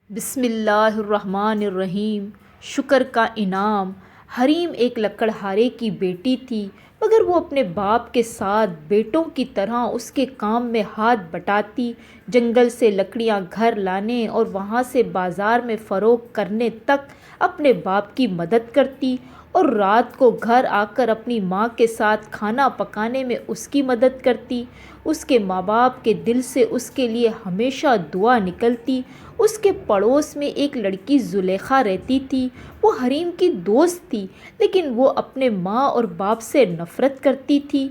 بسم اللہ الرحمن الرحیم۔ شکر کا انعام۔ حریم ایک لکڑہارے کی بیٹی تھی، مگر وہ اپنے باپ کے ساتھ بیٹوں کی طرح اس کے کام میں ہاتھ بٹاتی، جنگل سے لکڑیاں گھر لانے اور وہاں سے بازار میں فروخت کرنے تک اپنے باپ کی مدد کرتی، اور رات کو گھر آ کر اپنی ماں کے ساتھ کھانا پکانے میں اس کی مدد کرتی۔ اس کے ماں باپ کے دل سے اس کے لیے ہمیشہ دعا نکلتی۔ اس کے پڑوس میں ایک لڑکی زلیخا رہتی تھی۔ وہ حریم کی دوست تھی، لیکن وہ اپنے ماں اور باپ سے نفرت کرتی تھی۔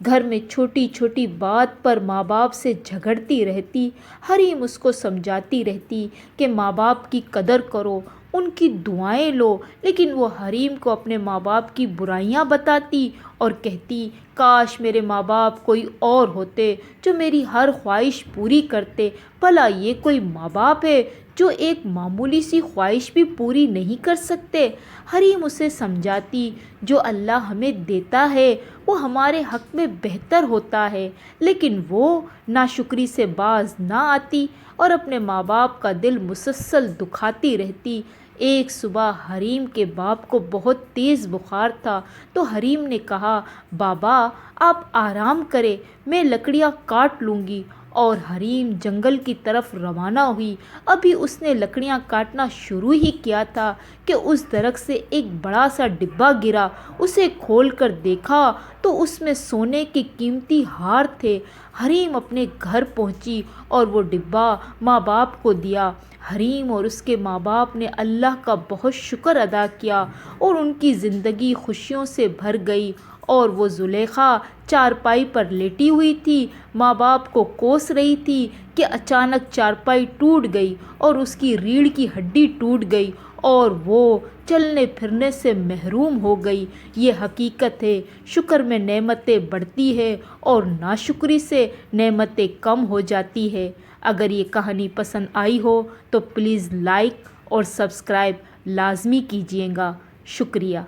گھر میں چھوٹی چھوٹی بات پر ماں باپ سے جھگڑتی رہتی۔ حریم اس کو سمجھاتی رہتی کہ ماں باپ کی قدر کرو، ان کی دعائیں لو، لیکن وہ حریم کو اپنے ماں باپ کی برائیاں بتاتی اور کہتی، کاش میرے ماں باپ کوئی اور ہوتے جو میری ہر خواہش پوری کرتے۔ بھلا یہ کوئی ماں باپ ہے جو ایک معمولی سی خواہش بھی پوری نہیں کر سکتے؟ حریم اسے سمجھاتی، جو اللہ ہمیں دیتا ہے وہ ہمارے حق میں بہتر ہوتا ہے، لیکن وہ ناشکری سے باز نہ آتی اور اپنے ماں باپ کا دل مسلسل دکھاتی رہتی۔ ایک صبح حریم کے باپ کو بہت تیز بخار تھا، تو حریم نے کہا، بابا آپ آرام کریں، میں لکڑیاں کاٹ لوں گی۔ اور حریم جنگل کی طرف روانہ ہوئی۔ ابھی اس نے لکڑیاں کاٹنا شروع ہی کیا تھا کہ اس درخت سے ایک بڑا سا ڈبہ گرا۔ اسے کھول کر دیکھا تو اس میں سونے کے قیمتی ہار تھے۔ حریم اپنے گھر پہنچی اور وہ ڈبہ ماں باپ کو دیا۔ حریم اور اس کے ماں باپ نے اللہ کا بہت شکر ادا کیا اور ان کی زندگی خوشیوں سے بھر گئی۔ اور وہ زلیخا چارپائی پر لیٹی ہوئی تھی، ماں باپ کو کوس رہی تھی کہ اچانک چارپائی ٹوٹ گئی اور اس کی ریڑھ کی ہڈی ٹوٹ گئی اور وہ چلنے پھرنے سے محروم ہو گئی۔ یہ حقیقت ہے، شکر میں نعمتیں بڑھتی ہے اور ناشکری سے نعمتیں کم ہو جاتی ہے۔ اگر یہ کہانی پسند آئی ہو تو پلیز لائک اور سبسکرائب لازمی کیجیے گا۔ شکریہ۔